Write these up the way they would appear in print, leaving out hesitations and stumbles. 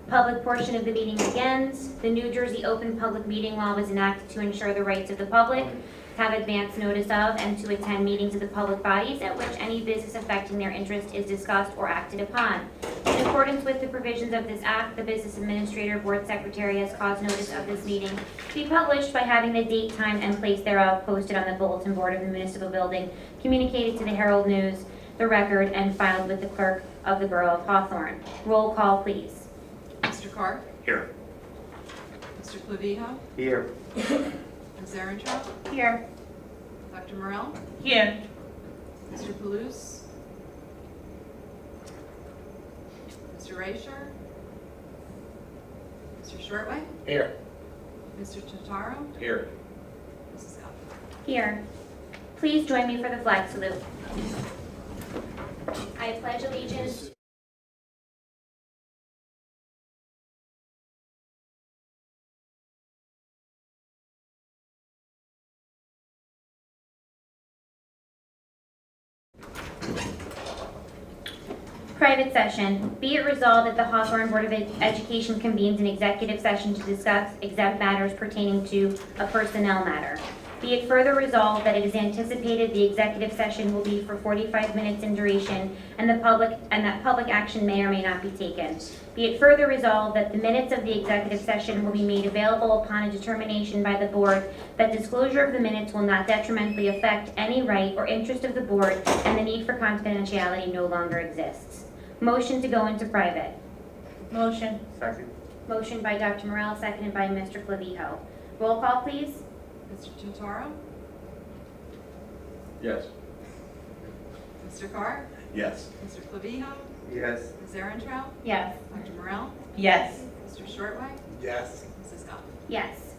Public portion of the meeting begins. The New Jersey Open Public Meeting Law was enacted to ensure the rights of the public to have advance notice of and to attend meetings of the public bodies at which any business affecting their interest is discussed or acted upon. In accordance with the provisions of this act, the Business Administrator Board Secretary has caused notice of this meeting to be published by having the date, time, and place thereof posted on the bulletin board of the municipal building, communicated to the Herald News, the Record, and filed with the Clerk of the Borough of Hawthorne. Roll call, please. Mr. Carr? Here. Mr. Clavijo? Here. Ms. Erentraut? Here. Dr. Morell? Here. Mr. Palouse? Mr. Raisher? Mr. Shortway? Here. Mr. Totaro? Here. Mrs. Scott? Here. Please join me for the flag salute. I pledge allegiance. Private session. Be it resolved that the Hawthorne Board of Education convenes an executive session to discuss exempt matters pertaining to a personnel matter. Be it further resolved that it is anticipated the executive session will be for 45 minutes in duration and that public action may or may not be taken. Be it further resolved that the minutes of the executive session will be made available upon a determination by the board that disclosure of the minutes will not detrimentally affect any right or interest of the board and the need for confidentiality no longer exists. Motion to go into private. Motion. Second. Motion by Dr. Morell, seconded by Mr. Clavijo. Roll call, please. Mr. Totaro? Yes. Mr. Carr? Yes. Mr. Clavijo? Yes. Ms. Erentraut? Yes. Dr. Morell? Yes. Mr. Shortway? Yes. Mrs. Scott? Yes.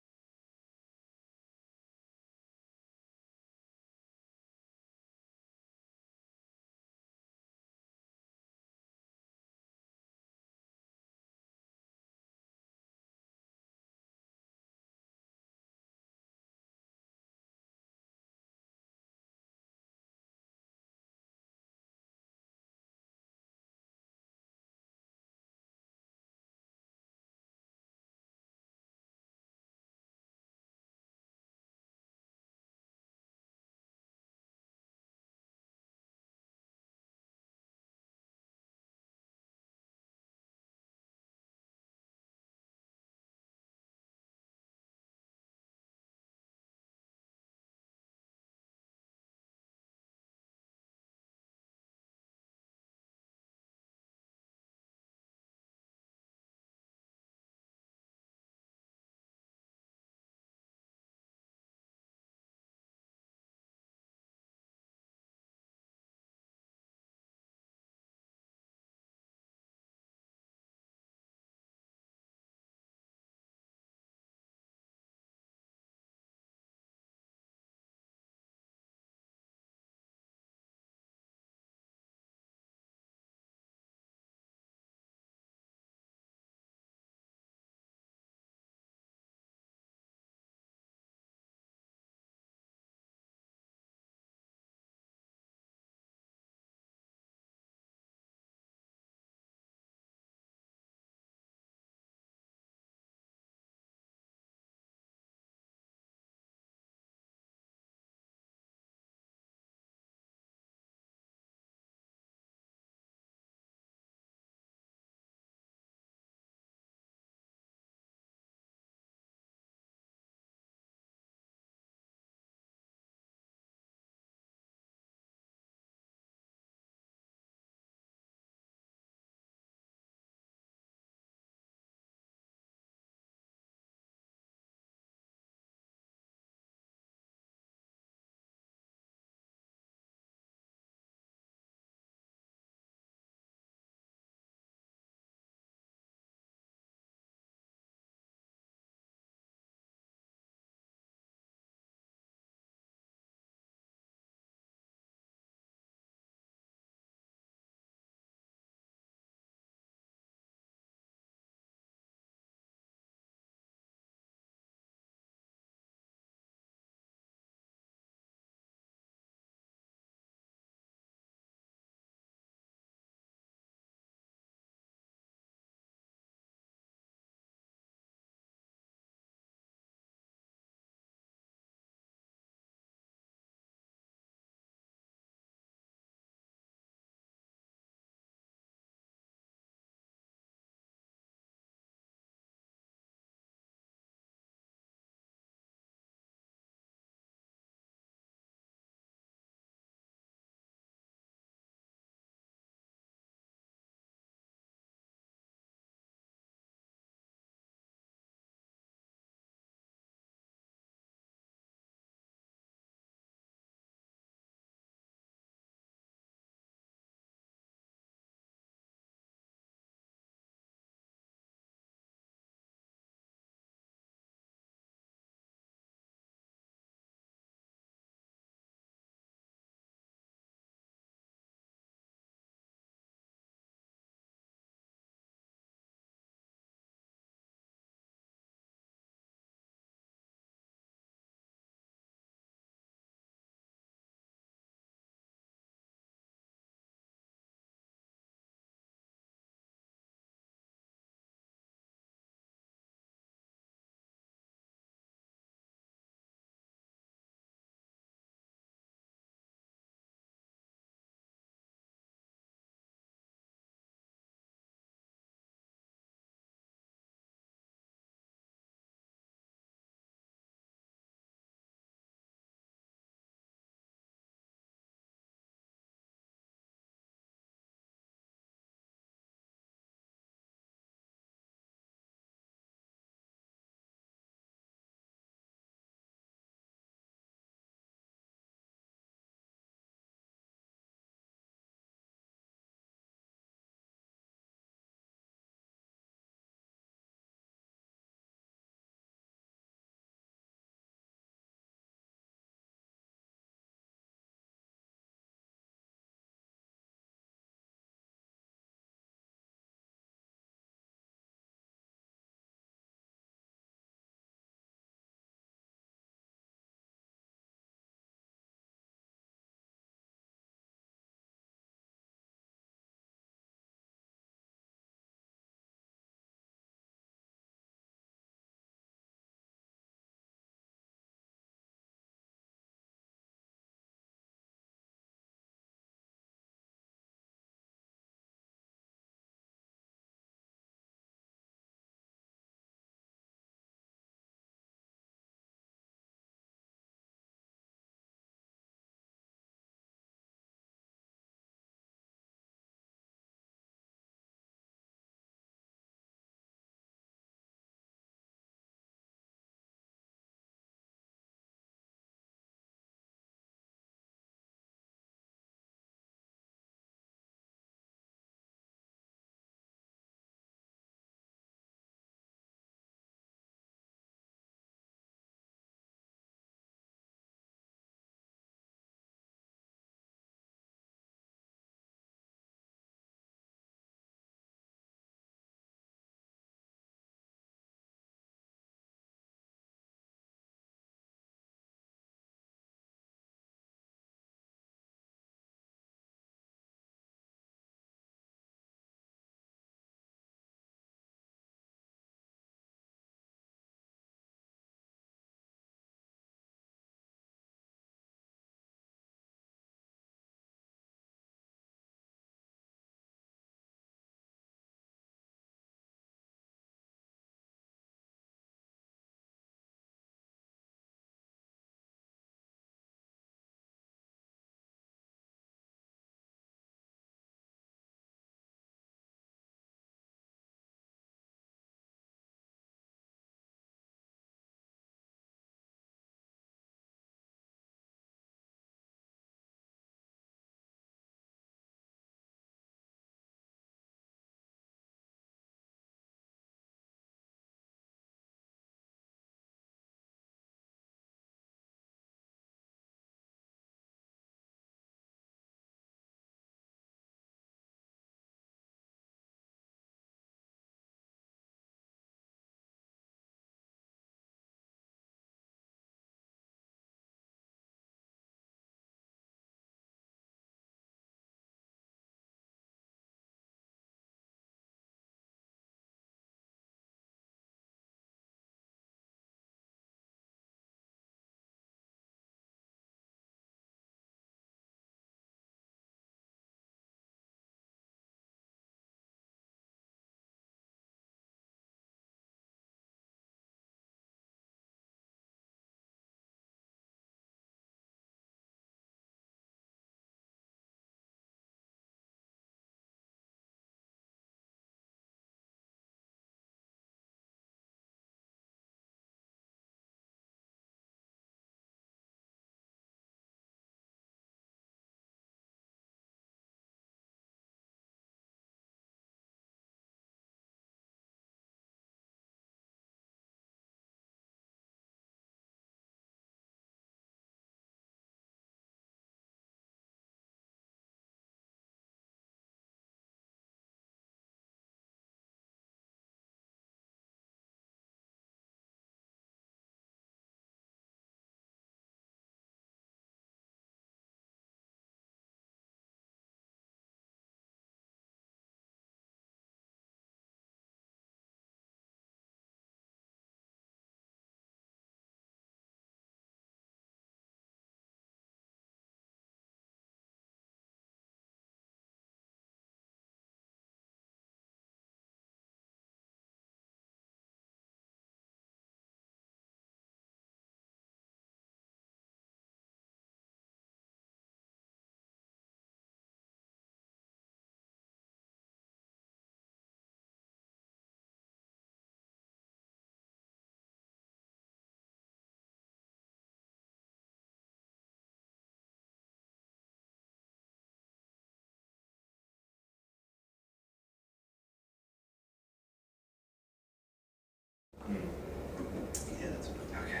Yeah, that's okay.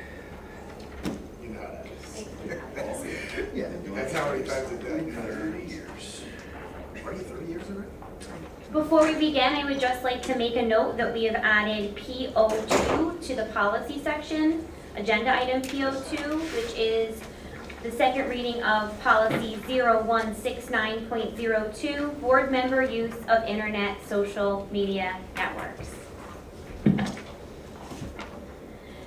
You know how that is. Yeah, That's how many times a day? 30 years. Are you 30 years already? Before we begin, I would just like to make a note that we have added PO2 to the policy section, agenda item PO2, which is the second reading of policy 0169.02, board member use of internet social media networks.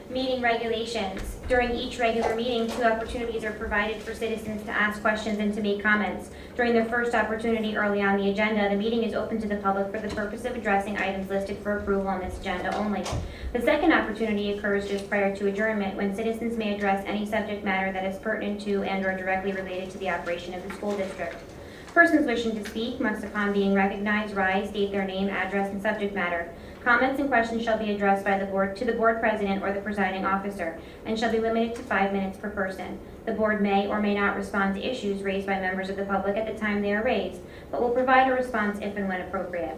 Meeting regulations. During each regular meeting, 2 opportunities are provided for citizens to ask questions and to make comments. During the first opportunity early on the agenda, the meeting is open to the public for the purpose of addressing items listed for approval on this agenda only. The second opportunity occurs just prior to adjournment, when citizens may address any subject matter that is pertinent to and/or directly related to the operation of the school district. Persons wishing to speak must, upon being recognized, rise, state their name, address, and subject matter. Comments and questions shall be addressed by the board to the board president or the presiding officer, and shall be limited to 5 minutes per person. The board may or may not respond to issues raised by members of the public at the time they are raised, but will provide a response if and when appropriate.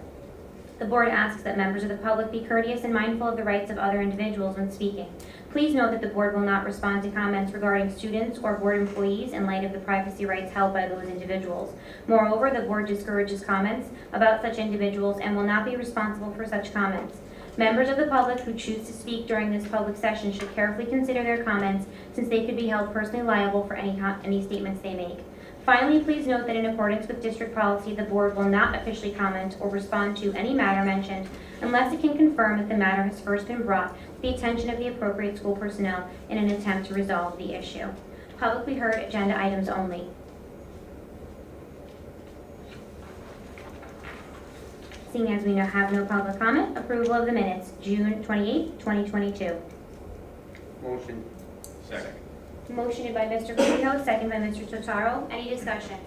The board asks that members of the public be courteous and mindful of the rights of other individuals when speaking. Please note that the board will not respond to comments regarding students or board employees in light of the privacy rights held by those individuals. Moreover, the board discourages comments about such individuals and will not be responsible for such comments. Members of the public who choose to speak during this public session should carefully consider their comments, since they could be held personally liable for any statements they make. Finally, please note that in accordance with district policy, the board will not officially comment or respond to any matter mentioned unless it can confirm that the matter has first been brought to the attention of the appropriate school personnel in an attempt to resolve the issue. Publicly heard agenda items only. Seeing as we have no public comment, approval of the minutes, June 28, 2022. Motion. Second. Motioned by Mr. Cleo, second by Mr. Totaro. Any discussion?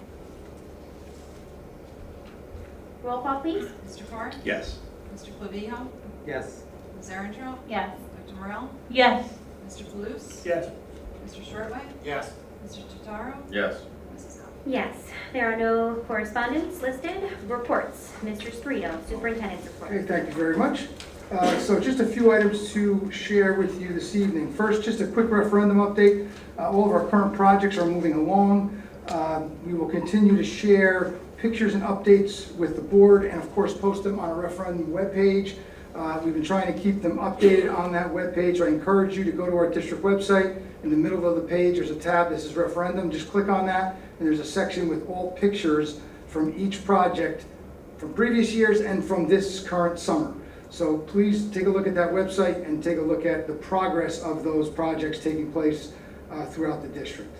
Roll call, please. Mr. Carr? Yes. Mr. Clavijo? Yes. Ms. Erentraut? Yes. Dr. Morel? Yes. Mr. Kalous? Yes. Mr. Shortway? Yes. Mr. Totaro? Yes. Mrs. Cobb? Yes. There are no correspondence listed. Reports. Mr. Sprito, Superintendent's Okay, report. thank you very much. So just a few items to share with you this evening. First, just a quick referendum update. All of our current projects are moving along. We will continue to share pictures and updates with the board and of course post them on our referendum webpage. We've been trying to keep them updated on that webpage. I encourage you to go to our district website. In the middle of the page, there's a tab that says referendum. Just click on that and there's a section with all pictures from each project from previous years and from this current summer. So please take a look at that website and take a look at the progress of those projects taking place throughout the district.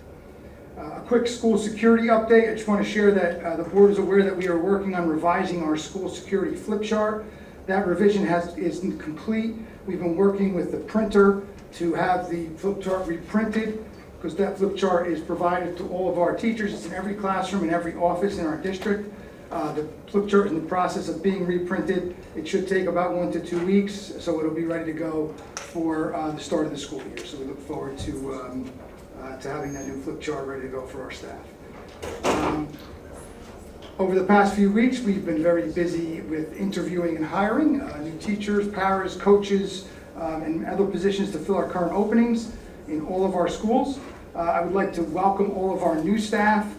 A quick school security update. I just want to share that the board is aware that we are working on revising our school security flip chart. That revision is complete. We've been working with the printer to have the flip chart reprinted, because that flip chart is provided to all of our teachers. It's in every classroom and every office in our district. The flip chart is in the process of being reprinted. It should take about 1 to 2 weeks, so it'll be ready to go for the start of the school year. So we look forward to having that new flip chart ready to go for our staff. Over the past few weeks, we've been very busy with interviewing and hiring new teachers, paras, coaches, and other positions to fill our current openings in all of our schools. I would like to welcome all of our new staff,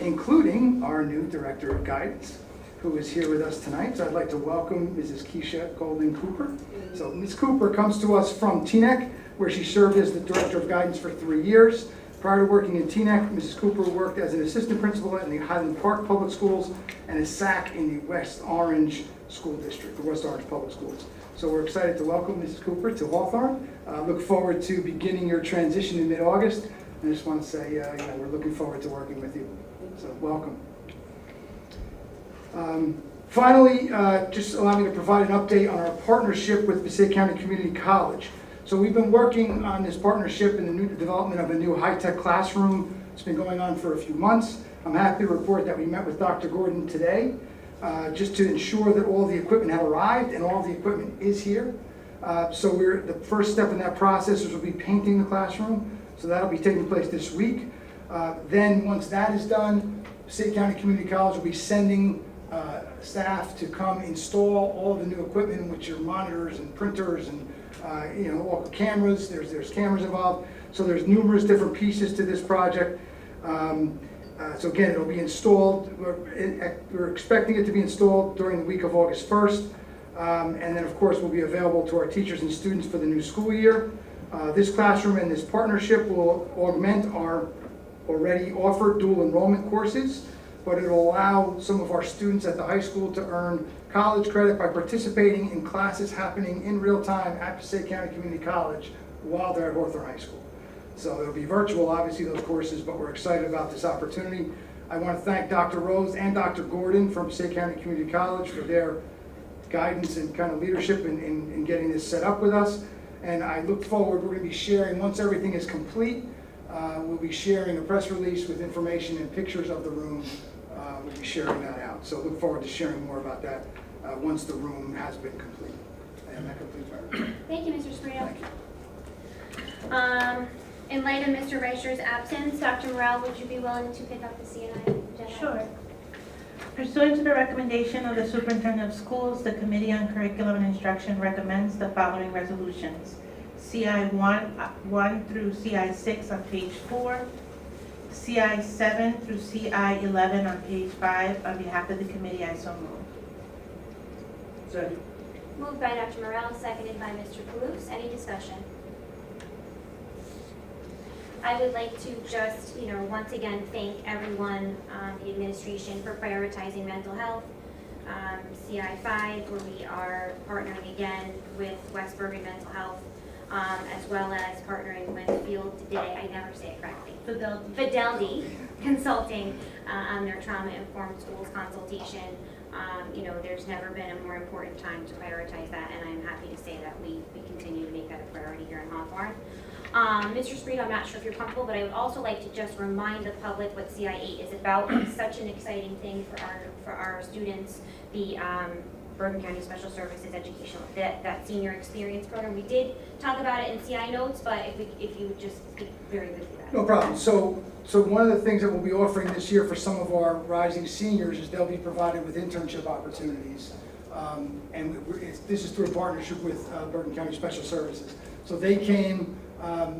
including our new Director of Guidance, who is here with us tonight. So I'd like to welcome Mrs. Keisha Golden Cooper. So Ms. Cooper comes to us from TNEC, where she served as the Director of Guidance for 3 years. Prior to working in TNEC, Mrs. Cooper worked as an assistant principal in the Highland Park Public Schools and a SAC in the West Orange School District, the West Orange Public Schools. So we're excited to welcome Mrs. Cooper to Hawthorne. Look forward to beginning your transition in mid-August. I just want to say, we're looking forward to working with you. So welcome. Finally, just allow me to provide an update on our partnership with Passaic County Community College. So we've been working on this partnership in the new development of a new high-tech classroom. It's been going on for a few months. I'm happy to report that we met with Dr. Gordon today just to ensure that all the equipment had arrived, and all the equipment is here. So the first step in that process will be painting the classroom. So that'll be taking place this week. Then once that is done, Passaic County Community College will be sending staff to come install all of the new equipment, which are monitors and printers and, all cameras. There's cameras involved. So there's numerous different pieces to this project. So again, it'll be installed. We're expecting it to be installed during the week of August 1st. And then, of course, will be available to our teachers and students for the new school year. This classroom and this partnership will augment our already offered dual enrollment courses, but it will allow some of our students at the high school to earn college credit by participating in classes happening in real time at Passaic County Community College while they're at Hawthorne High School. So it'll be virtual, obviously, those courses, but we're excited about this opportunity. I want to thank Dr. Rose and Dr. Gordon from Passaic County Community College for their guidance and kind of leadership in getting this set up with us. And I look forward, we're going to be sharing, once everything is complete, we'll be sharing a press release with information and pictures of the room. We'll be sharing that out. So look forward to sharing more about that once the room has been complete. And that completes my report. Thank you, Mr. Sperito. Thank you. In light of Mr. Reischer's absence, Dr. Morrell, would you be willing to pick up the CNI agenda? Sure. Pursuant to the recommendation of the Superintendent of Schools, the Committee on Curriculum and Instruction recommends the following resolutions. CI 1 through CI 6 on page 4, CI 7 through CI 11 on page 5. On behalf of the committee, I so move. Second. Moved by Dr. Morrell, seconded by Mr. Palouse. Any discussion? I would like to just, once again, thank everyone, the administration, for prioritizing mental health. CI 5, where we are partnering again with West Bergen Mental Health, as well as partnering with Field Today, I never say it correctly, Fidelity Consulting on their trauma-informed schools consultation. There's never been a more important time to prioritize that, and I'm happy to say that we continue to make that a priority here in Hawthorne. Mr. Sperito, I'm not sure if you're comfortable, but I would also like to just remind the public what CI8 is about. It's such an exciting thing for our students. The Bergen County Special Services Educational, that senior experience program. We did talk about it in CI notes, but if you would just speak very briefly about it. No problem. So one of the things that we'll be offering this year for some of our rising seniors is they'll be provided with internship opportunities. This is through a partnership with Bergen County Special Services. So they came,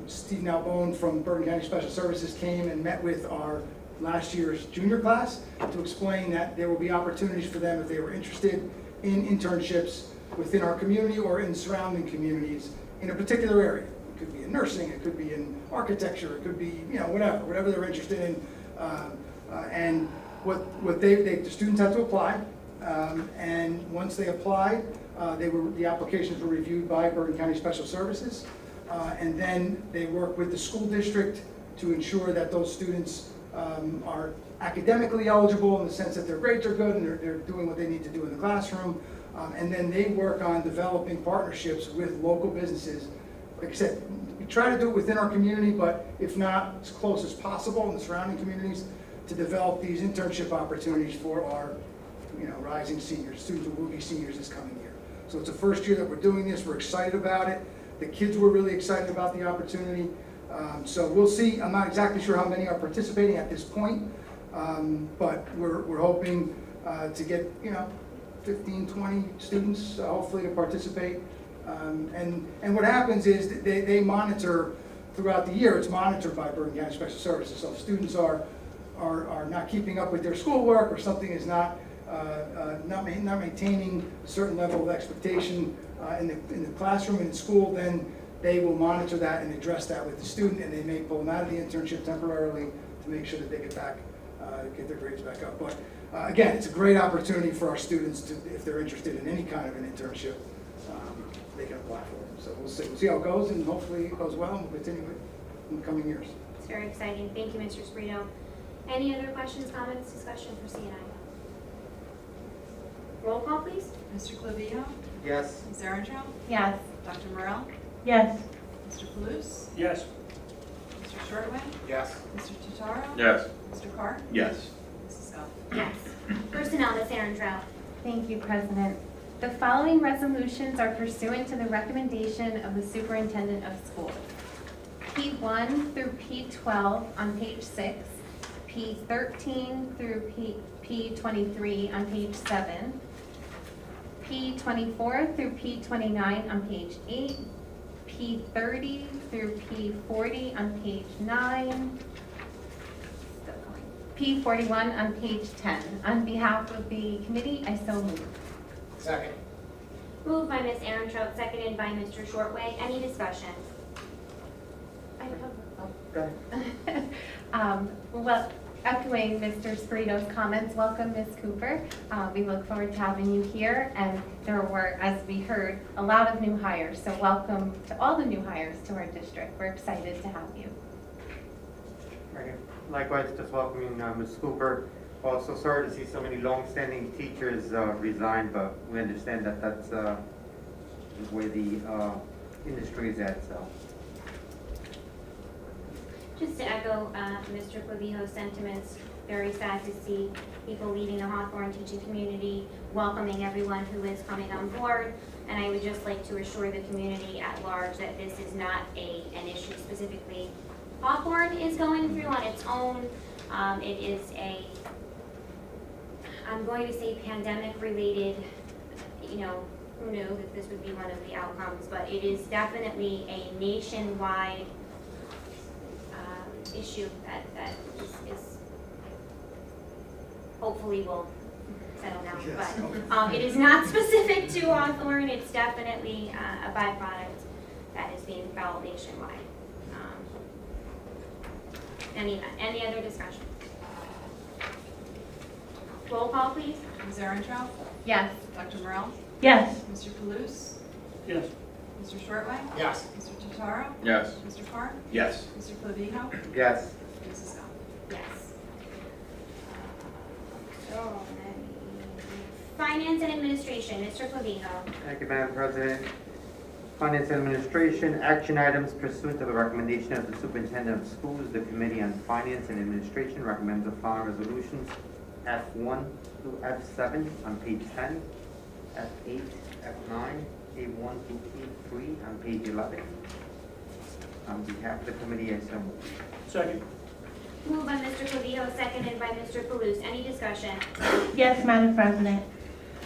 Steve Nalbone from Bergen County Special Services came and met with our last year's junior class to explain that there will be opportunities for them if they were interested in internships within our community or in surrounding communities in a particular area. It could be in nursing, it could be in architecture, it could be, whatever they're interested in. And the students had to apply, and once they applied, the applications were reviewed by Bergen County Special Services, and then they work with the school district to ensure that those students are academically eligible in the sense that their grades are good and they're doing what they need to do in the classroom. And then they work on developing partnerships with local businesses. Like I said, we try to do it within our community, but if not, as close as possible in the surrounding communities to develop these internship opportunities for our rising seniors, students who will be seniors this coming year. So it's the first year that we're doing this. We're excited about it. The kids were really excited about the opportunity. So we'll see. I'm not exactly sure how many are participating at this point, but we're hoping to get 15, 20 students hopefully to participate. And what happens is they monitor throughout the year. It's monitored by Bergen County Special Services. So if students are not keeping up with their schoolwork or something is not maintaining a certain level of expectation in the classroom and in school, then they will monitor that and address that with the student, and they may pull them out of the internship temporarily to make sure that they get their grades back up. But again, it's a great opportunity for our students to, if they're interested in any kind of an internship, they can apply for it. So we'll see how it goes, and hopefully it goes well, and we'll continue it in the coming years. It's very exciting. Thank you, Mr. Sperito. Any other questions, comments, discussion for CNI? Roll call, please. Mr. Clovio? Yes. Ms. Erentraut? Yes. Dr. Morrell? Yes. Mr. Palouse? Yes. Mr. Shortway? Yes. Mr. Totaro? Yes. Mr. Carr? Yes. Mrs. Scough? Yes. Personnel, Ms. Erentraut. Thank you, President. The following resolutions are pursuant to the recommendation of the Superintendent of Schools. P1 through P12 on page 6, P13 through P23 on page 7, P24 through P29 on page 8, P30 through P40 on page 9, P41 on page 10. On behalf of the committee, I so move. Second. Moved by Ms. Arontrout, seconded by Mr. Shortway. Any discussion? I have well, echoing Mr. Spirito's comments, welcome Ms. Cooper. We look forward to having you here, and there were, as we heard, a lot of new hires, so welcome to all the new hires to our district. We're excited to have you. Right. Likewise, just welcoming Ms. Cooper. Also, sorry to see so many long-standing teachers resign, but we understand that that's where the industry is at, so. Just to echo Mr. Clavijo's sentiments, very sad to see people leaving the Hawthorne teaching community, welcoming everyone who is coming on board. And I would just like to assure the community at large that this is not an issue specifically Hawthorne is going through on its own. It is I'm going to say pandemic related, who knew that this would be one of the outcomes, but it is definitely a nationwide issue that is hopefully will settle down. Yes. But it is not specific to Hawthorne. It's definitely a byproduct that is being felt nationwide. Any other discussion? Roll call, please. Ms. Arontrout? Yes. Dr. Morrell? Yes. Mr. Palouse? Yes. Mr. Shortway? Yes. Mr. Totaro? Yes. Mr. Carr? Yes. Mr. Clavijo? Yes. Mrs. Scott? Yes. So, Finance and Administration, Mr. Clavijo. Thank you, Madam President. Finance and Administration, action items pursuant to the recommendation of the Superintendent of Schools. The Committee on Finance and Administration recommends the following resolutions: F1 through F7 on page 10, F8, F9, A1 through A3 on page 11. On behalf of the committee, I so move. Second. Moved by Mr. Clavijo, seconded by Mr. Palouse. Any discussion? Yes, Madam President.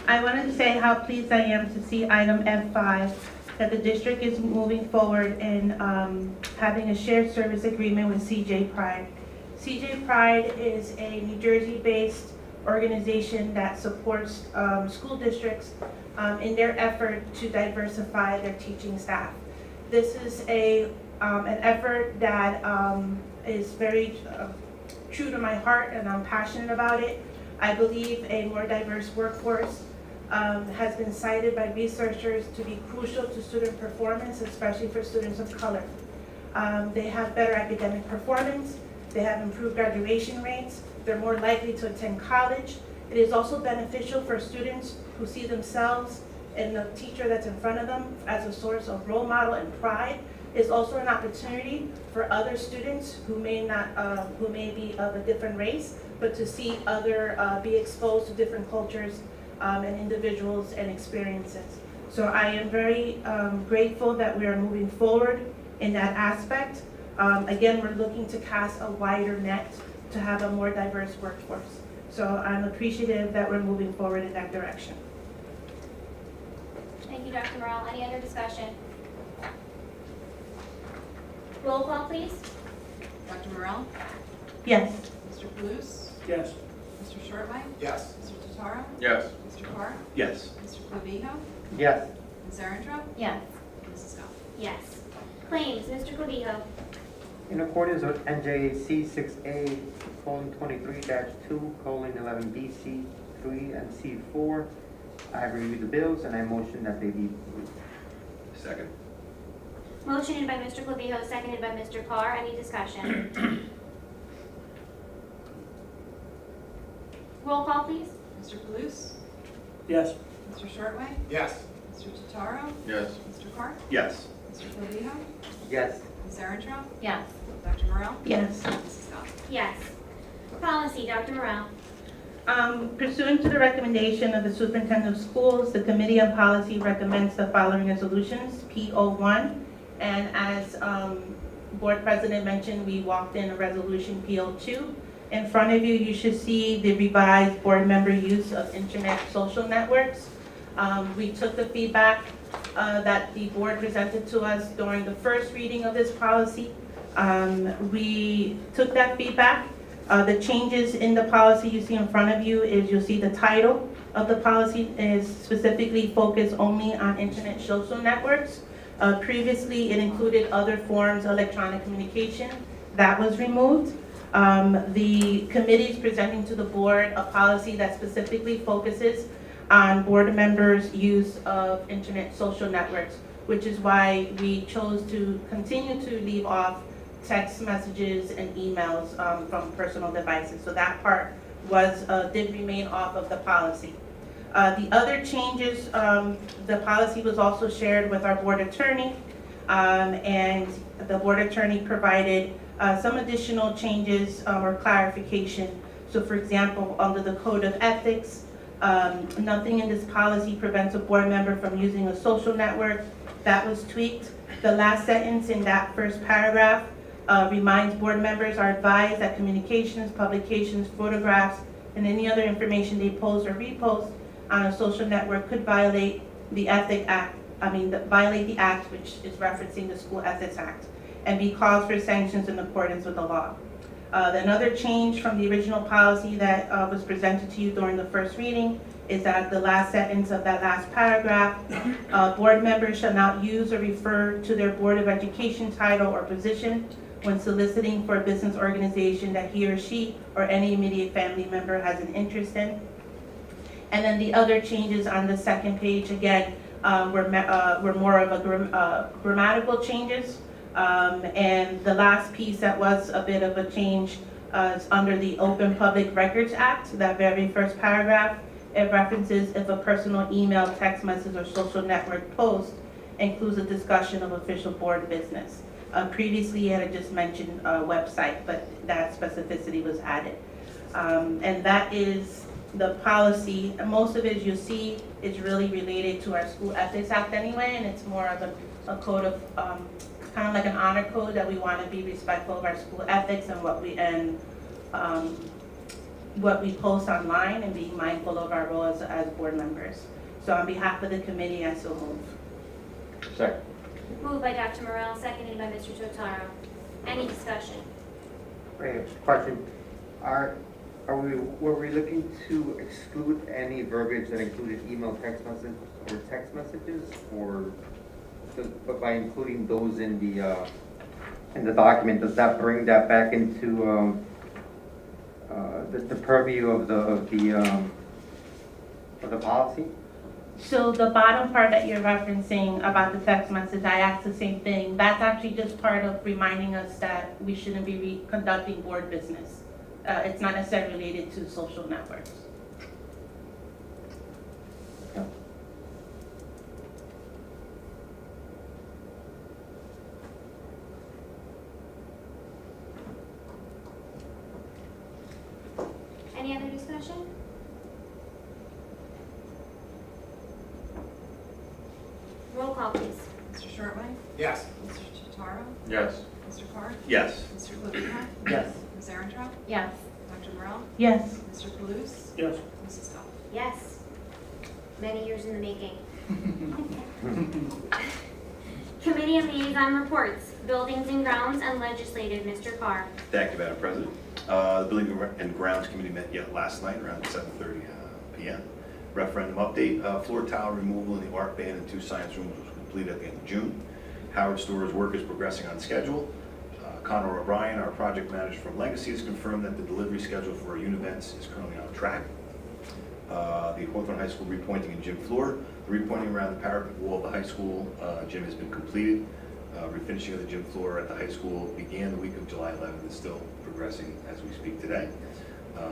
I wanted to say how pleased I am to see item F5, that the district is moving forward in having a shared service agreement with CJ Pride. CJ Pride is a New Jersey-based organization that supports school districts in their effort to diversify their teaching staff. This is an effort that is very true to my heart, and I'm passionate about it. I believe a more diverse workforce has been cited by researchers to be crucial to student performance, especially for students of color. They have better academic performance, they have improved graduation rates, they're more likely to attend college. It is also beneficial for students who see themselves and the teacher that's in front of them as a source of role model and pride. It's also an opportunity for other students who may be of a different race, but to see be exposed to different cultures and individuals and experiences. So I am very grateful that we are moving forward in that aspect. Again, we're looking to cast a wider net to have a more diverse workforce. So I'm appreciative that we're moving forward in that direction. Thank you, Dr. Morrell. Any other discussion? Roll call, please. Dr. Morrell? Yes. Mr. Palouse? Yes. Mr. Shortway? Yes. Mr. Totaro? Yes. Mr. Carr? Yes. Mr. Clavijo? Yes. Ms. Arontrout? Yes. Mrs. Scott? Yes. Claims, Mr. Clavijo. In accordance with NJC 6A:23-2:11B, C3 and C4, I have reviewed the bills and I motion that they be approved. Second. Motioned by Mr. Clavijo, seconded by Mr. Carr. Any discussion? Roll call, please. Mr. Palouse? Yes. Mr. Shortway? Yes. Mr. Totaro? Yes. Mr. Carr? Yes. Mr. Clavijo? Yes. Ms. Arontrout? Yes. Dr. Morrell? Yes. Mrs. Scott? Yes. Policy, Dr. Morrell. Pursuant to the recommendation of the Superintendent of Schools, the Committee on Policy recommends the following resolutions: P01, and as Board President mentioned, we walked in a resolution P02. In front of you, you should see the revised board member use of internet social networks. We took the feedback that the board presented to us during the first reading of this policy. We took that feedback. The changes in the policy you see in front of you is you'll see the title of the policy is specifically focused only on internet social networks. Previously, it included other forms of electronic communication. That was removed. The committee is presenting to the board a policy that specifically focuses on board members' use of internet social networks, which is why we chose to continue to leave off text messages and emails from personal devices. So that part was did remain off of the policy. The other changes, the policy was also shared with our board attorney, and the board attorney provided some additional changes or clarification. So for example, under the code of ethics, nothing in this policy prevents a board member from using a social network. That was tweaked. The last sentence in that first paragraph reminds board members are advised that communications, publications, photographs, and any other information they post or repost on a social network could violate the violate the act, which is referencing the School Ethics Act, and be cause for sanctions in accordance with the law. Another change from the original policy that was presented to you during the first reading is that the last sentence of that last paragraph, board members shall not use or refer to their Board of Education title or position when soliciting for a business organization that he or she or any immediate family member has an interest in. And then the other changes on the second page, again, were more of a grammatical changes. And the last piece that was a bit of a change is under the Open Public Records Act, that very first paragraph. It references if a personal email, text message, or social network post includes a discussion of official board business. Previously, it had just mentioned a website, but that specificity was added. And that is the policy. Most of it, you'll see, is really related to our School Ethics Act anyway, and it's more of a code of, kind of like an honor code that we want to be respectful of our school ethics and what we post online, and being mindful of our role as board members. So on behalf of the committee, I so move. Second. Moved by Dr. Morell, seconded by Mr. Totaro. Any discussion? Wait, question. Were we looking to exclude any verbiage that included email, text message, or text messages, or but by including those in the document, does that bring that back into the purview of the policy? So the bottom part that you're referencing about the text message, I asked the same thing. That's actually just part of reminding us that we shouldn't be conducting board business. It's not necessarily related to social networks. Yeah. Any other discussion? Roll call, please. Mr. Shortway? Yes. Mr. Totaro? Yes. Mr. Carr? Yes. Mr. Klubika? Yes. Ms. Erentraut? Yes. Dr. Morell? Yes. Mr. Kalous? Yes. Mrs. Goff? Yes. Many years in the making. Committee and liaison reports, buildings and grounds, and legislative. Mr. Carr. Thank you, Madam President. The Building and Grounds Committee met yet last night around 7:30 p.m. Referendum update, floor tile removal in the art band and 2 science rooms was completed at the end of June. Howard Store's work is progressing on schedule. Connor O'Brien, our project manager from Legacy, has confirmed that the delivery schedule for our univents is currently on track. The Hawthorne High School repointing and gym floor. The repointing around the parapet wall of the high school gym has been completed. Refinishing of the gym floor at the high school began the week of July 11th and is still progressing as we speak today.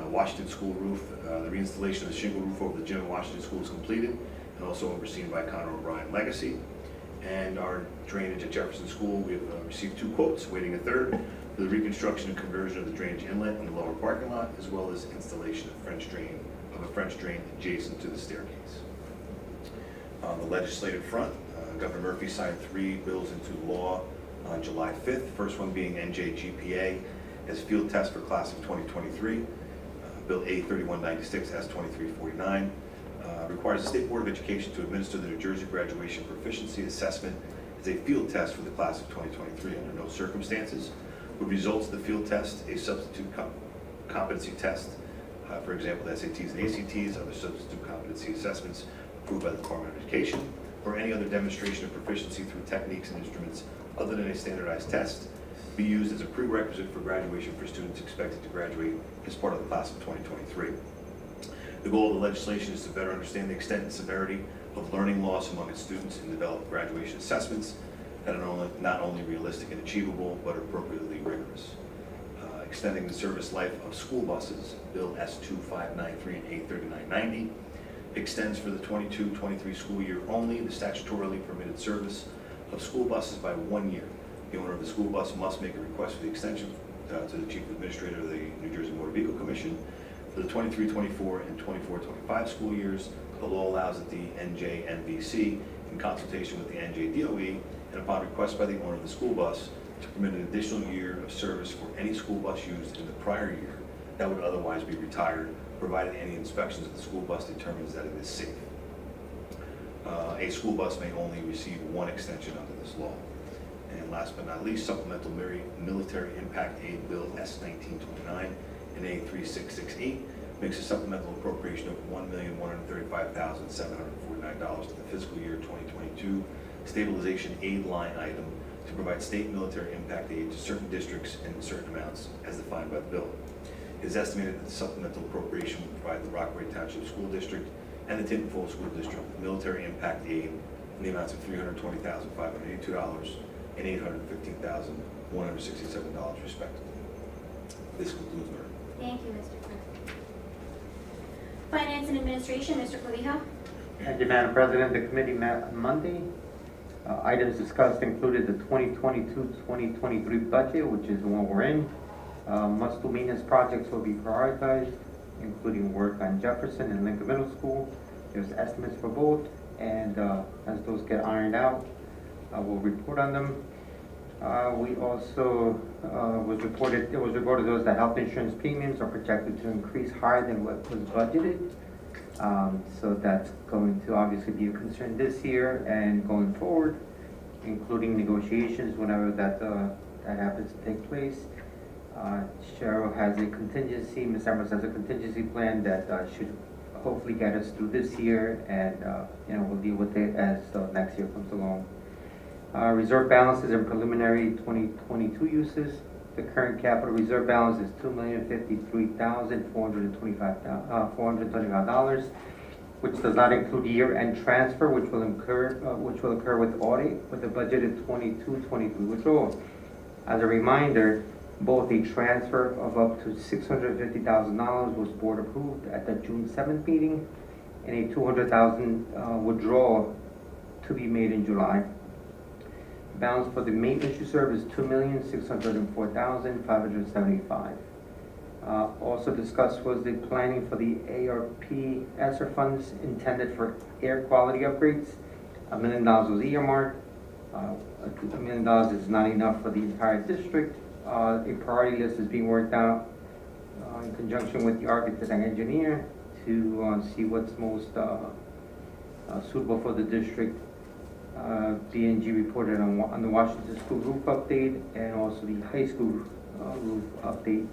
Washington School roof, the reinstallation of the shingle roof over the gym at Washington School is completed and also overseen by Connor O'Brien Legacy. And our drainage at Jefferson School, we have received 2 quotes, waiting a third, for the reconstruction and conversion of the drainage inlet in the lower parking lot, as well as installation of a French drain adjacent to the staircase. On the legislative front, Governor Murphy signed 3 bills into law on July 5th, first one being NJGPA as field test for class of 2023. Bill A 3196 S 2349 requires the State Board of Education to administer the New Jersey Graduation Proficiency Assessment as a field test for the class of 2023. Under no circumstances would results of the field test a substitute competency test, for example, the SATs and ACTs, other substitute competency assessments approved by the Department of Education, or any other demonstration of proficiency through techniques and instruments other than a standardized test, be used as a prerequisite for graduation for students expected to graduate as part of the class of 2023. The goal of the legislation is to better understand the extent and severity of learning loss among its students and develop graduation assessments that are not only realistic and achievable, but appropriately rigorous. Extending the service life of school buses, Bill S2593 and A3990, extends for the 22-23 school year only the statutorily permitted service of school buses by 1 year. The owner of the school bus must make a request for the extension to the Chief Administrator of the New Jersey Motor Vehicle Commission. For the 23-24 and 24-25 school years, the law allows that the NJMVC, in consultation with the NJDOE, and upon request by the owner of the school bus, to permit an additional year of service for any school bus used in the prior year that would otherwise be retired, provided any inspections of the school bus determines that it is safe. A school bus may only receive one extension under this law. And last but not least, supplemental military impact aid bill S1929 and A3668 makes a supplemental appropriation of $1,135,749 to the fiscal year 2022 stabilization aid line item to provide state military impact aid to certain districts in certain amounts as defined by the bill. It is estimated that the supplemental appropriation will provide the Rockaway Township School District and the Tinton Falls School District with military impact aid in the amounts of $320,582 and $815,167 respectively. This concludes my report. Thank you, Mr. Clerk. Finance and Administration, Mr. Clavijo. Thank you, Madam President. The committee met on Monday. Items discussed included the 2022-2023 budget, which is the one we're in. Must-do maintenance projects will be prioritized, including work on Jefferson and Lincoln Middle School. There's estimates for both, and as those get ironed out, we'll report on them. We also it was reported to us that health insurance premiums are projected to increase higher than what was budgeted. So that's going to obviously be a concern this year and going forward, including negotiations whenever that happens to take place. Cheryl has a contingency, Ms. Ambrose has a contingency plan that should hopefully get us through this year, and we'll deal with it as next year comes along. Reserve balances and preliminary 2022 uses. The current capital reserve balance is $2,053,425, which does not include year-end transfer, which will occur with audit with the budgeted 22-23 withdrawal. As a reminder, both a transfer of up to $650,000 was board approved at the June 7th meeting, and a $200,000 withdrawal to be made in July. Balance for the maintenance reserve is $2,604,575. Also discussed was the planning for the ARP ESSER funds intended for air quality upgrades. $1 million was earmarked. $1 million is not enough for the entire district. A priority list is being worked out in conjunction with the architect and engineer to see what's most suitable for the district. B&G reported on the Washington School roof update and also the high school roof update.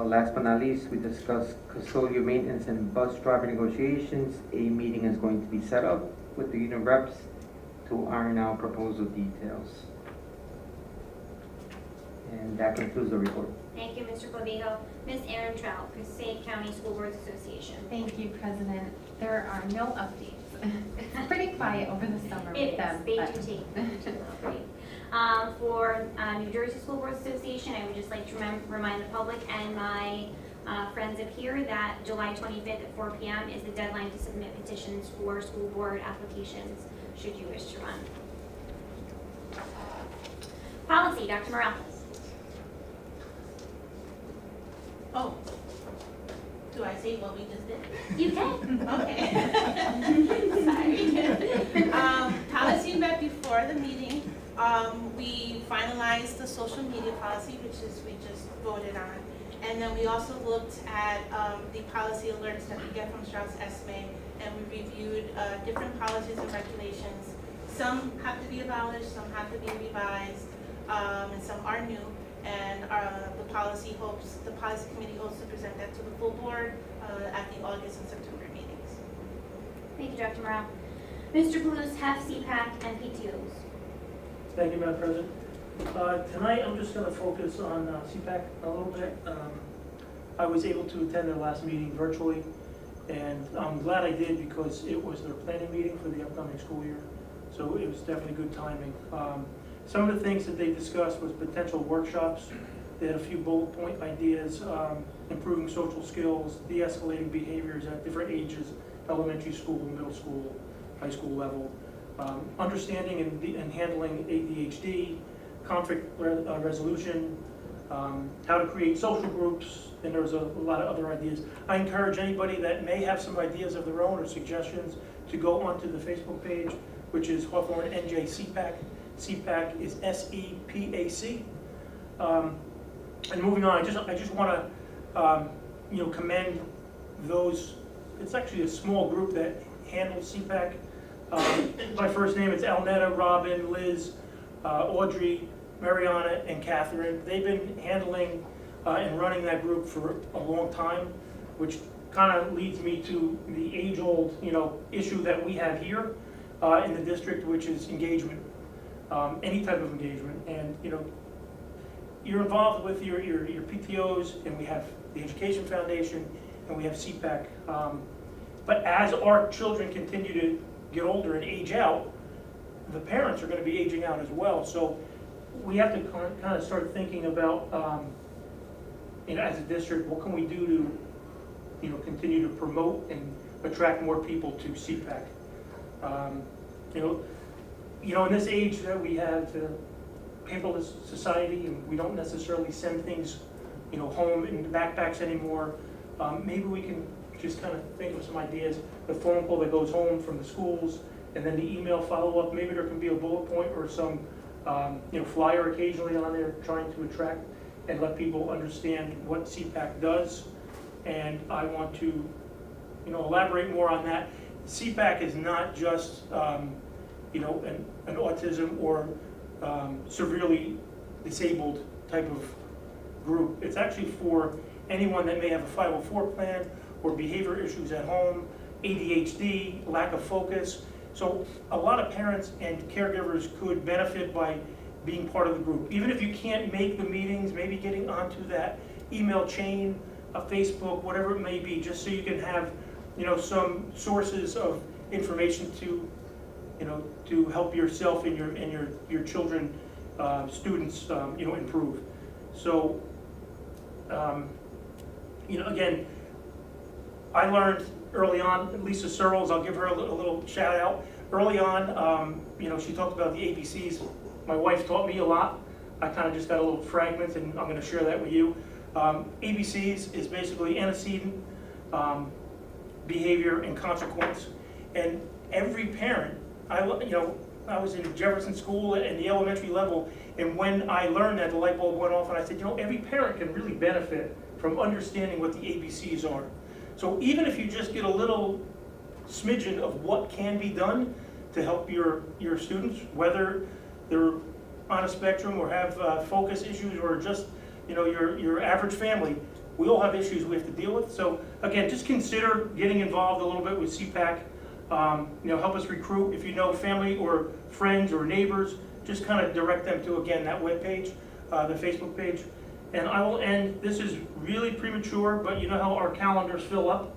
Last but not least, we discussed custodial maintenance and bus driver negotiations. A meeting is going to be set up with the union reps to iron out proposal details. And that concludes the report. Thank you, Mr. Clavijo. Ms. Erin Trout, Passaic County School Boards Association. Thank you, President. There are no updates. It's pretty quiet over the summer It with them. is. but- They do take great. For New Jersey School Boards Association, I would just like to remind the public and my friends up here that July 25th at 4 p.m. is the deadline to submit petitions for school board applications, should you wish to run. Policy, Dr. Morales. Oh, do I say what we just did? You can. Okay. Sorry. Policy met before the meeting We finalized the social media policy, which is we just voted on. And then we also looked at the policy alerts that we get from Strauss Esme, and we reviewed different policies and regulations. Some have to be abolished, some have to be revised, and some are new. And the policy committee hopes to present that to the full board at the August and September meetings. Thank you, Dr. Morale. Mr. Palouse, have CPAC and PTOs. Thank you, Madam President. Tonight, I'm just going to focus on CPAC a little bit. I was able to attend their last meeting virtually, and I'm glad I did because it was their planning meeting for the upcoming school year, so it was definitely good timing. Some of the things that they discussed was potential workshops. They had a few bullet point ideas, improving social skills, de-escalating behaviors at different ages, elementary school, middle school, high school level, understanding and handling ADHD, conflict resolution, how to create social groups, and there was a lot of other ideas. I encourage anybody that may have some ideas of their own or suggestions to go onto the Facebook page, which is Hawthorne NJ CPAC. CPAC is SEPAC. And moving on, I just want to commend those. It's actually a small group that handles CPAC. By first name, it's Alnetta, Robin, Liz, Audrey, Mariana, and Catherine. They've been handling and running that group for a long time, which kind of leads me to the age-old, issue that we have here in the district, which is engagement, any type of engagement. And you're involved with your PTOs, and we have the Education Foundation, and we have CPAC. But as our children continue to get older and age out, the parents are going to be aging out as well. So we have to kind of start thinking about, as a district, what can we do to, continue to promote and attract more people to CPAC. In this age that we have, paperless society, and we don't necessarily send things, home in backpacks anymore. Maybe we can just kind of think of some ideas. The phone call that goes home from the schools, and then the email follow-up. Maybe there can be a bullet point or some, flyer occasionally on there trying to attract and let people understand what CPAC does. And I want to, elaborate more on that. CPAC is not just, an autism or severely disabled type of group. It's actually for anyone that may have a 504 plan or behavior issues at home, ADHD, lack of focus. So a lot of parents and caregivers could benefit by being part of the group. Even if you can't make the meetings, maybe getting onto that email chain, Facebook, whatever it may be, just so you can have, some sources of information to, to help yourself and your children, students, improve. So, again, I learned early on, Lisa Searles, I'll give her a little shout out. Early on, she talked about the ABCs. My wife taught me a lot. I kind of just got a little fragment, and I'm going to share that with you. ABCs is basically antecedent, behavior, and consequence. And every parent, I was in Jefferson School at the elementary level, and when I learned that, the light bulb went off, and I said, every parent can really benefit from understanding what the ABCs are. So even if you just get a little smidgen of what can be done to help your students, whether they're on a spectrum or have focus issues or just your average family, we all have issues we have to deal with. So again, just consider getting involved a little bit with CPAC. Help us recruit. If you know family or friends or neighbors, just kind of direct them to, again, that webpage, the Facebook page. And I will end, this is really premature, but you know how our calendars fill up.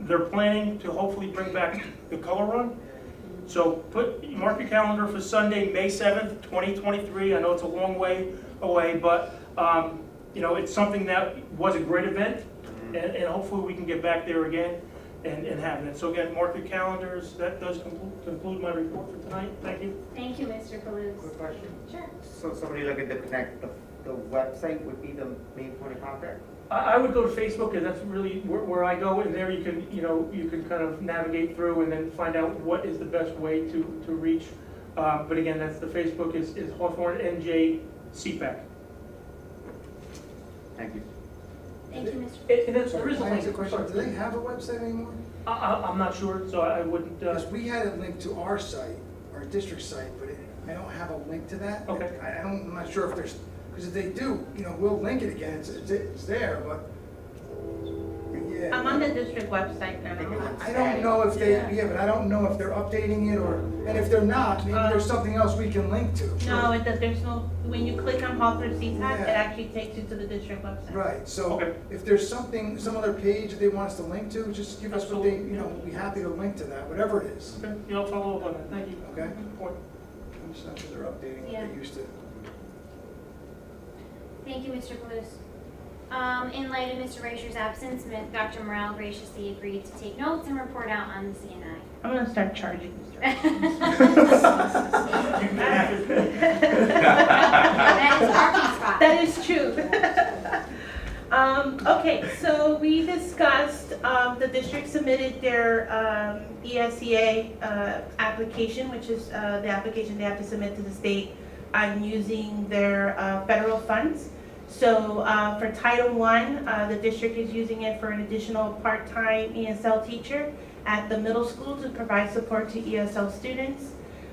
They're planning to hopefully bring back the color run. So mark your calendar for Sunday, May 7th, 2023. I know it's a long way away, but it's something that was a great event, and hopefully we can get back there again and have it. So again, mark your calendars. That does conclude my report for tonight. Thank you. Thank you, Mr. Palouse. Quick question. Sure. So somebody looking to connect, the website would be the main point of contact? I would go to Facebook, because that's really where I go, and there you can kind of navigate through and then find out what is the best way to reach But again, that's the Facebook is Hawthorne NJ CPAC. Thank you. Thank you, Mr. And there is a Can I link. ask a question? Do Sorry. they have a website anymore? I'm not sure, so I wouldn't, Because we had it linked to our site, our district site, but I don't have a link to that. Okay. I'm not sure if there's, because if they do, we'll link it again, it's there, but, yeah. I'm on the district website now. I don't know if but I don't know if they're updating it and if they're not, maybe there's something else we can link to. No, there's no, when you click on Hawthorne CPAC, Yeah. it actually takes you to the district website. Right, so Okay. if there's some other page that they want us to link to, just give us what they, we'll be happy to link to that, whatever it is, okay, I'll follow up on that, thank you. okay? Point. I'm just not sure they're updating what Yeah. they used to. Thank you, Mr. Kalous. In light of Mr. Reischer's absence, Dr. Morrell graciously agreed to take notes and report out on the CNI. I'm gonna start charging Mr. That is parking spot. That is true. Okay, so we discussed, the district submitted their ESEA application, which is the application they have to submit to the state on using their federal funds. So for Title I, the district is using it for an additional part-time ESL teacher at the middle school to provide support to ESL students.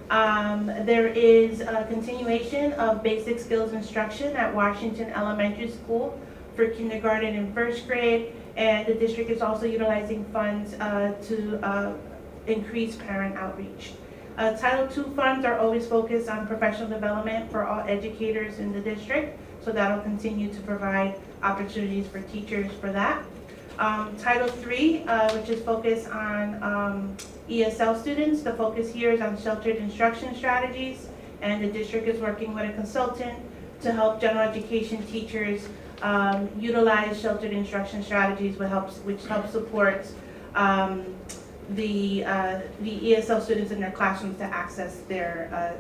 There is a continuation of basic skills instruction at Washington Elementary School for kindergarten and first grade, and the district is also utilizing funds to increase parent outreach. Title II funds are always focused on professional development for all educators in the district, so that'll continue to provide opportunities for teachers for that. Title III, which is focused on ESL students, the focus here is on sheltered instruction strategies, and the district is working with a consultant to help general education teachers utilize sheltered instruction strategies, which helps support the ESL students in their classrooms to access their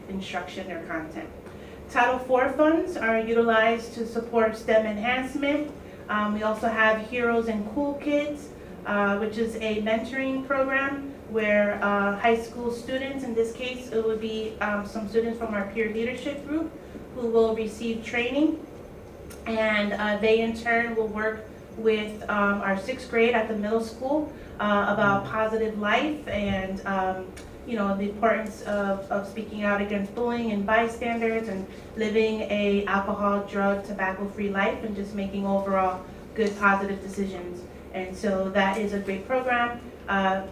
instruction, their content. Title IV funds are utilized to support STEM enhancement. We also have Heroes and Cool Kids, which is a mentoring program where high school students, in this case, it would be some students from our peer leadership group who will receive training. And they in turn will work with our 6th grade at the middle school about positive life and the importance of speaking out against bullying and bystanders and living a alcohol, drug, tobacco-free life and just making overall good positive decisions. And so that is a great program.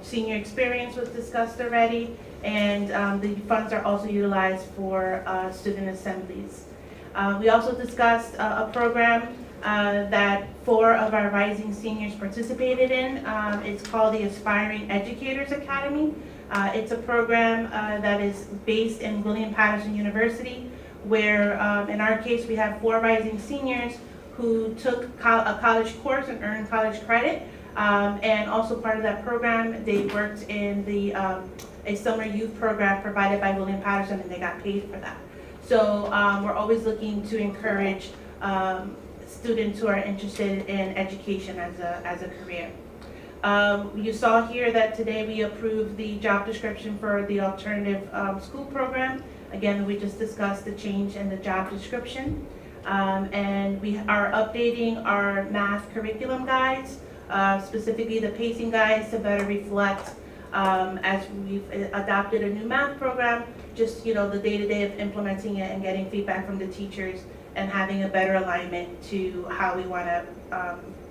Senior experience was discussed already, and the funds are also utilized for student assemblies. We also discussed a program that 4 of our rising seniors participated in. It's called the Aspiring Educators Academy. It's a program that is based in William Patterson University, where in our case we have 4 rising seniors who took a college course and earned college credit. And also part of that program, they worked in a summer youth program provided by William Patterson, and they got paid for that. So we're always looking to encourage students who are interested in education as a career. You saw here that today we approved the job description for the alternative school program. Again, we just discussed the change in the job description. And we are updating our math curriculum guides, specifically the pacing guides, to better reflect as we've adopted a new math program, just the day-to-day of implementing it and getting feedback from the teachers and having a better alignment to how we want to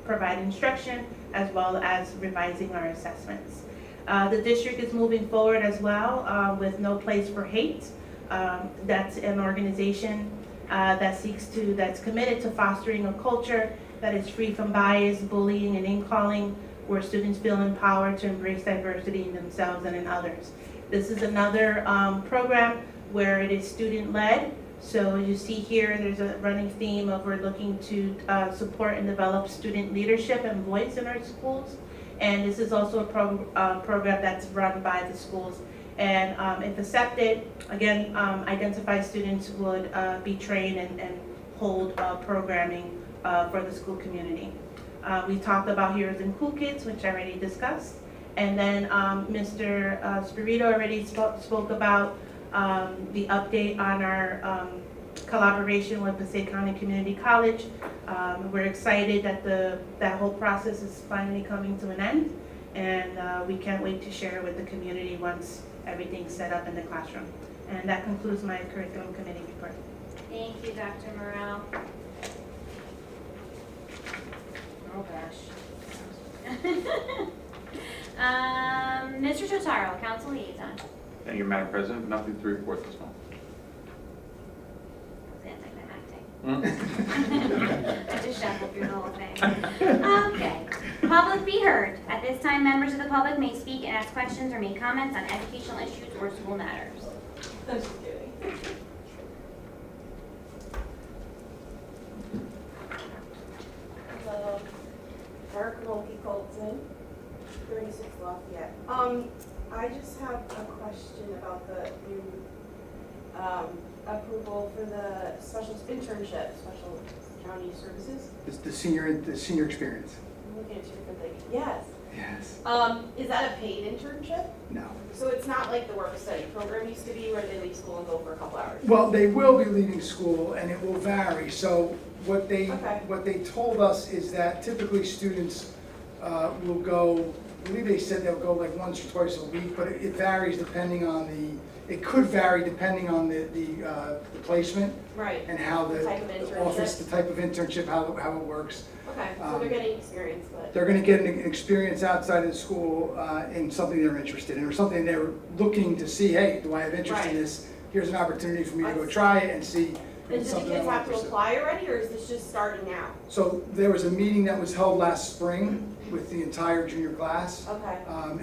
provide instruction as well as revising our assessments. The district is moving forward as well with No Place for Hate. That's an organization that's committed to fostering a culture that is free from bias, bullying, and name-calling, where students feel empowered to embrace diversity in themselves and in others. This is another program where it is student-led. So you see here, there's a running theme of we're looking to support and develop student leadership and voice in our schools. And this is also a program that's run by the schools. And if accepted, again, identified students would be trained and hold programming for the school community. We talked about Heroes and Cool Kids, which I already discussed. And then Mr. Spirito already spoke about the update on our collaboration with Passaic County Community College. We're excited that that whole process is finally coming to an end, and we can't wait to share it with the community once everything's set up in the classroom. And that concludes my curriculum committee report. Thank you, Dr. Morrell. Oh, gosh. Mr. Totaro, council liaison. Thank you, Madam President. Nothing to report this month. Anticlimactic. I just shuffled through the whole thing. Okay. Public be heard. At this time, members of the public may speak and ask questions or make comments on educational issues or school matters. I'm just kidding. Hello, Eric Mulkey Colton, 36 Lafayette. I just have a question about the new approval for the special county services. The senior experience. I'm looking at two different things. Yes. Yes. Is that a paid internship? No. So it's not like the work study program used to be where they leave school and go for a couple hours? Well, they will be leaving school and it will vary. So what they told us is that typically students will go, I believe they said they'll go like once or twice a week, but it varies depending on it could vary depending on the placement. Right. And how The type of the internship. office, the type of internship, how it works. Okay, so they're getting experience, but. They're gonna get an experience outside of the school in something they're interested in, or something they're looking to see, hey, do I have interest in Right. this? Here's an opportunity for me to go try it and see if And it's do the something I kids want have to to pursue. apply already, or is this just starting now? So there was a meeting that was held last spring with the entire junior class. Okay.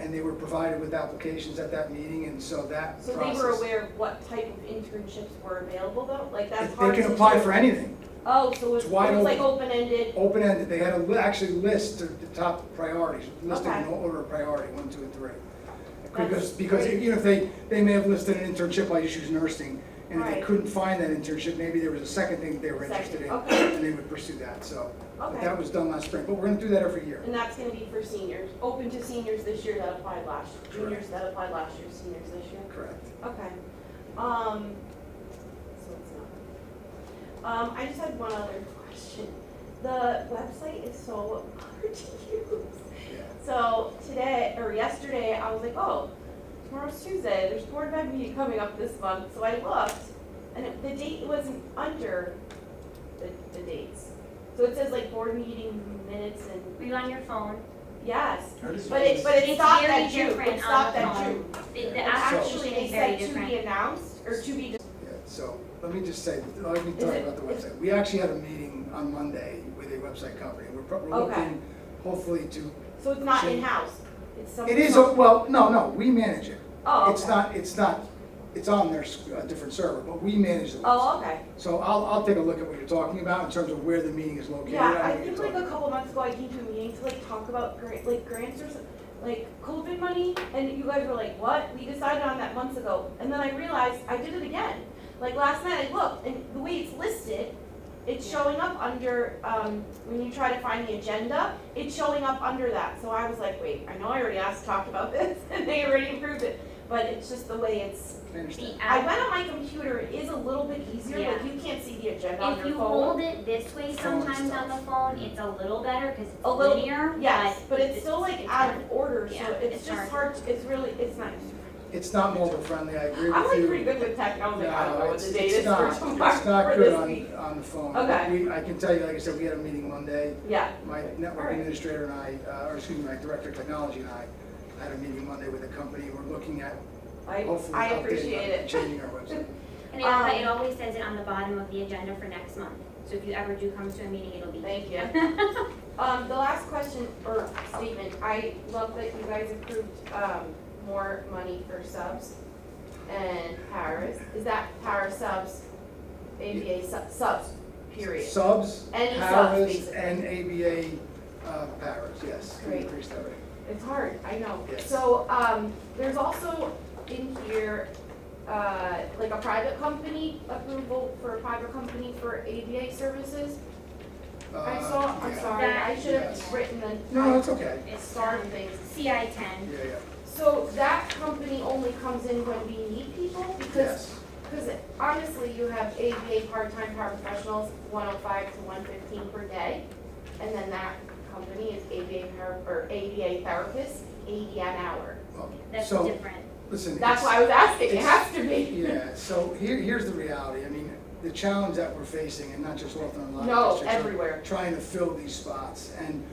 And they were provided with applications at that meeting, and so that So process. they were aware of what type of internships were available though? Like that's They hard to can apply do. for anything, Oh, so It's it wide was like open. open-ended? open-ended. They had to actually list the top priorities, listed in Okay. order of priority, 1, 2, and 3. That's Because great. you know, if they may have listed an internship like issues nursing, and if they Right. couldn't find that internship, maybe there was a second thing that they were Second, interested in, okay. and they would pursue that, so. But Okay. that was done last spring, but we're gonna do that every year. And that's gonna be for seniors, open to seniors this year that applied last year, juniors that applied last year, seniors this year? Correct. Okay. So it's not. I just had one other question. The website is so hard to use. Yeah. So today, or yesterday, I was like, oh, tomorrow's Tuesday, there's Board of Ed meeting coming up this month, so I looked, and the date wasn't under the dates. So it says like board meeting minutes and, Were you on your phone? yes, How does but it It's stopped very at June, different it stopped on the at phone. June. The Actually, application they is very said to different. be announced, or to be, Yeah, so let me just say, let me Is talk it- about the website. We actually had a meeting on Monday with a website company. We're Okay. looking hopefully to, so it's not So- in-house, it's some. it is, no, we manage it. Oh, It's okay. it's on their different server, but we manage the website. Oh, okay. So I'll take a look at what you're talking about in terms of where the meeting is located. Yeah, know I what think you're like a talking couple months ago, I came to a meeting to like talk about grants or something, like COVID money, and you guys were like, what? We decided on that months ago, and then I realized I did it again. Like last night I looked, and the way it's listed, it's showing up under, when you try to find the agenda, it's showing up under that. So I was like, wait, I know I already talked about this, and they already approved it, but it's just the way it's, I understand. The I app, went on my computer, it is a little bit easier, like Yeah. you can't see the agenda on if your you phone. hold it this way Phone sometimes stuff. on the phone, it's a little better because it's A little- linear. Yes, but it's still like it's out hard. of order, so Yeah, it's it's just hard. hard, it's really, it's nice. It's not mobile friendly, I agree with you. I'm like pretty good with tech, I was like, I don't know what the date is for tomorrow, It's not for good this week. on the phone. Okay. I can tell you, like I said, we had a meeting Monday. Yeah, My network Alright. administrator and I, my director of technology and I had a meeting Monday with a company. We're looking at hopefully I updating, appreciate it. changing our website. And it always says it on the bottom of the agenda for next month. So if you ever do come to a meeting, it'll be. Thank you. The last question, or statement, I love that you guys approved, more money for subs and paras. Is that para subs, ABA subs, period? Subs, Any subs, paras, basically. and ABA paras, yes. We Great. increased that rate. It's hard, I know. Yes. So, there's also in here, like a private company approval for a private company for ABA services. I saw, I'm Yeah. sorry, I should have Yes. written the. No, it's okay. It's Start things. CI 10. Yeah, yeah. So that company only comes in when we need people? Because honestly, you have ABA part-time paraprofessionals, 105 to 115 per day. And then that company is ABA therapist, 80 an hour. Well, That's so, different. listen. That's it's- why I was asking, it it's- has to be. Yeah, so here's the reality. I mean, the challenge that we're facing, and not just Hawthorne Live No, District, are everywhere. trying to fill these spots. And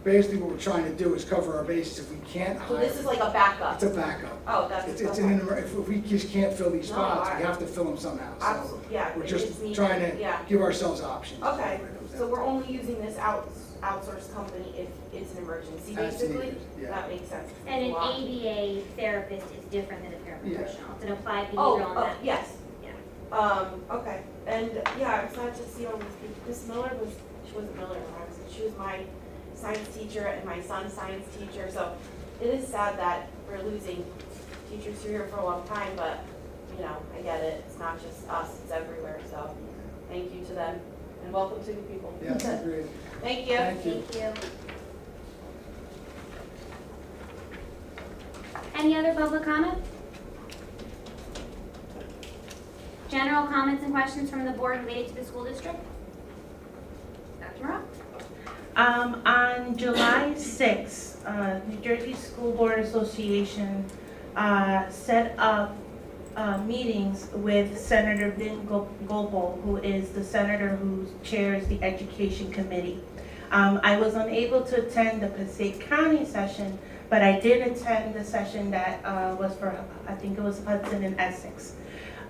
basically what we're trying to do is cover our bases. If we can't So hire, this is like a backup? it's a backup. Oh, that's, It's okay. if we just can't fill these No, spots, we I- have to fill them somehow. So Absolutely, yeah. we're it just is needed, trying to yeah. give ourselves options. Okay, That's what it comes so down we're to. only using this outsourced company if it's an emergency, As basically? needed, yeah. That makes sense. And an Wow. ABA therapist is different than a paraprofessional. It's an applied Oh, behavioral and yes. Yeah. Okay, and yeah, I'm sad to see all these people. Miss Miller she wasn't Miller when I was, she was my science teacher and my son's science teacher, so it is sad that we're losing teachers who are here for a long time, but, you know, I get it. It's not just us, it's everywhere, so thank you to them, and welcome to new people. Yes, agreed. Thank you. Thank you. Thank you. Any other public comment? General comments and questions from the board related to the school district? Dr. Morrow? On July 6th, New Jersey School Board Association set up meetings with Senator Vin Gopal, who is the senator who chairs the Education Committee. I was unable to attend the Passaic County session, but I did attend the session that was for, I think it was Hudson and Essex.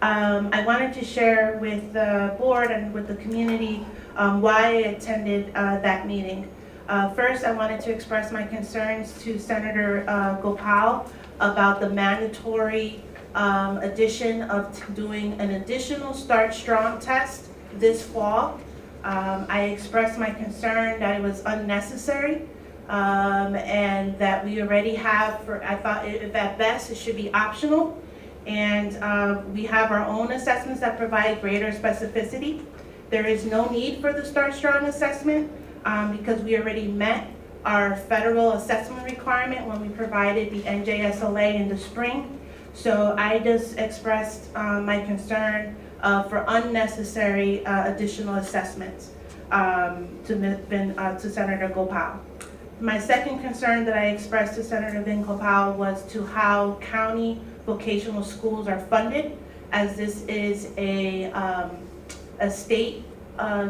I wanted to share with the board and with the community why I attended that meeting. First, I wanted to express my concerns to Senator Gopal about the mandatory addition of doing an additional Start Strong test this fall. I expressed my concern that it was unnecessary and that we already have, I thought if at best it should be optional. And we have our own assessments that provide greater specificity. There is no need for the Start Strong assessment because we already met our federal assessment requirement when we provided the NJSLA in the spring. So I just expressed my concern for unnecessary additional assessments to Senator Gopal. My second concern that I expressed to Senator Vin Gopal was to how county vocational schools are funded, as this is a state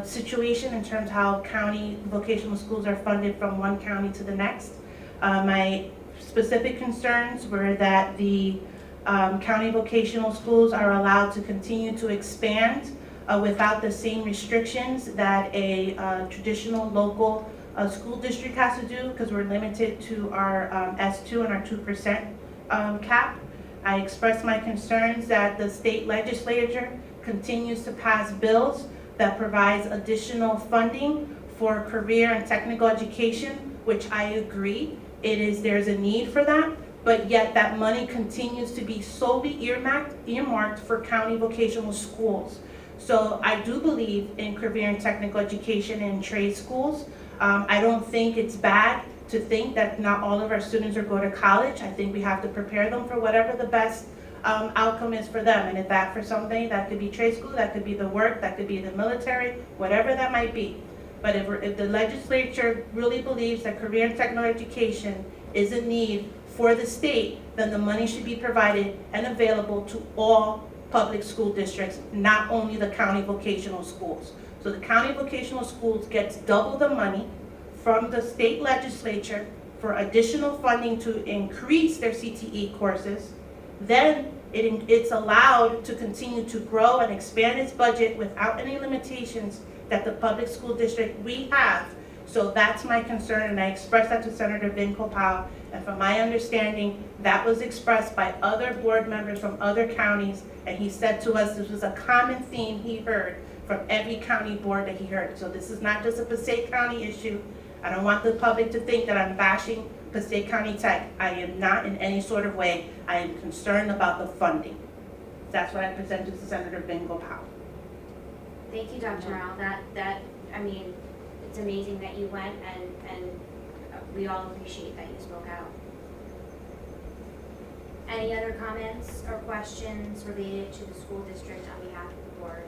situation in terms of how county vocational schools are funded from one county to the next. My specific concerns were that the county vocational schools are allowed to continue to expand without the same restrictions that a traditional local school district has to do, because we're limited to our S2 and our 2% cap. I expressed my concerns that the state legislature continues to pass bills that provides additional funding for career and technical education, which I agree. There's a need for that, but yet that money continues to be solely earmarked for county vocational schools. So I do believe in career and technical education and trade schools. I don't think it's bad to think that not all of our students are going to college. I think we have to prepare them for whatever the best outcome is for them. And if that for something, that could be trade school, that could be the work, that could be the military, whatever that might be. But if the legislature really believes that career and technical education is a need for the state, then the money should be provided and available to all public school districts, not only the county vocational schools. So the county vocational schools gets double the money from the state legislature for additional funding to increase their CTE courses. Then it's allowed to continue to grow and expand its budget without any limitations that the public school district we have. So that's my concern, and I expressed that to Senator Vin Gopal, and from my understanding, that was expressed by other board members from other counties, and he said to us this was a common theme he heard from every county board that he heard. So this is not just a Passaic County issue. I don't want the public to think that I'm bashing Passaic County Tech. I am not in any sort of way. I am concerned about the funding. That's what I presented to Senator Vin Gopal. Thank you, Dr. Morrell. I mean, it's amazing that you went, and we all appreciate that you spoke out. Any other comments or questions related to the school district on behalf of the board?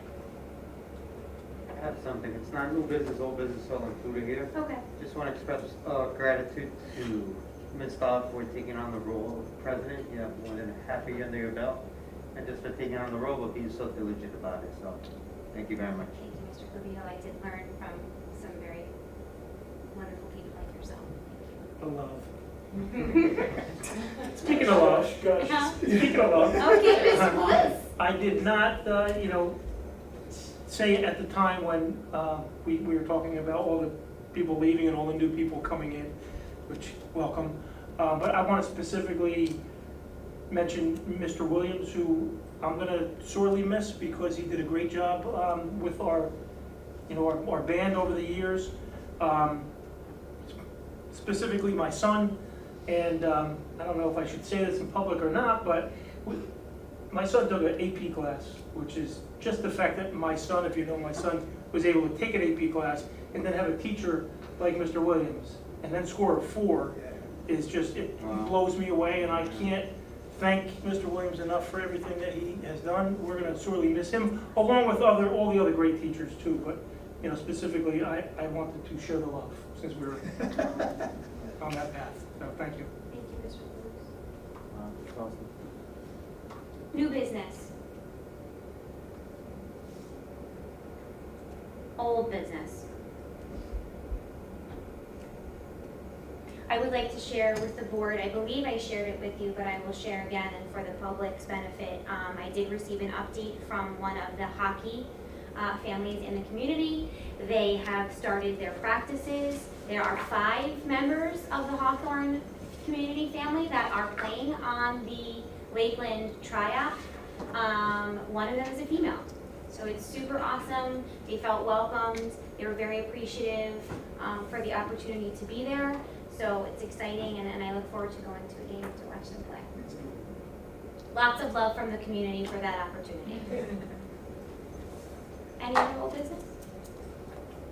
I have something. It's not new business, old business, all included here. Okay. Just want to express gratitude to Ms. Dodd for taking on the role of president. You have more than half a year under your belt. And just for taking on the role, but being so diligent about it. So, thank you very much. Thank you, Mr. Covino. I did learn from some very wonderful people like yourself. The love. Thank Speaking of love, Yeah. speaking of love. Okay, Mr. Lewis. I did not, say at the time when we were talking about all the people leaving and all the new people coming in, which, welcome. But I want to specifically mention Mr. Williams, who I'm going to sorely miss because he did a great job with our band over the years. Specifically my son, and I don't know if I should say this in public or not, but my son took an AP class, which is just the fact that my son, if you know my son, was able to take an AP class and then have a teacher like Mr. Williams and then score a 4 is just, it blows me away, and I can't thank Mr. Williams enough for everything that he has done. We're going to sorely miss him, along with all the other great teachers too, but specifically I wanted to share the love since we're on that path. So thank you. Thank you, Mr. Lewis. It's awesome. New business. Old business. I would like to share with the board, I believe I shared it with you, but I will share again and for the public's benefit. I did receive an update from one of the hockey families in the community. They have started their practices. There are 5 members of the Hawthorne community family that are playing on the Lakeland tryout. One of them is a female. So it's super awesome. They felt welcomed. They were very appreciative for the opportunity to be there. So it's exciting, and I look forward to going to a game to watch them play. Lots of love from the community for that opportunity. Any other old business?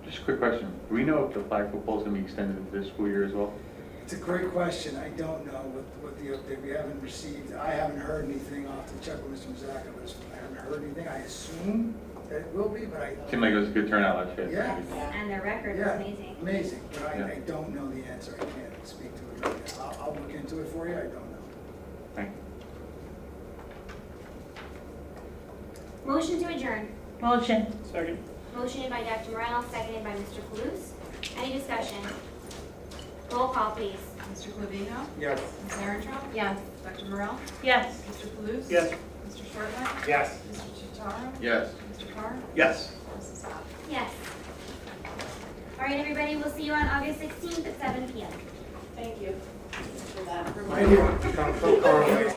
Just a quick question. Do we know if the flag football is going to be extended into this school year as well? It's a great question. I don't know what the update, we haven't received, I haven't heard anything. I'll have to check with Mr. Mazzaka, but I haven't heard anything. I assume that it will be, but I. Seemed like it was a good turnout last year. Yeah. And their record Yeah. is amazing. Amazing, but Yeah. I don't know the answer. I can't speak to it right now. I'll look into it for you. I don't know. Thank you. Motion to adjourn. Motion. Second. Motion by Dr. Morel, seconded by Mr. Palouse. Any discussion? Roll call, please. Mr. Covino? Yes. Ms. Erentraub? Yes. Dr. Morel? Yes. Mr. Palouse? Yes. Mr. Shortman? Yes. Mr. Chitara? Yes. Mr. Carr? Yes. Mrs. Powell? Yes. All right, everybody, we'll see you on August 16th at 7 p.m. Thank you for that. Right here.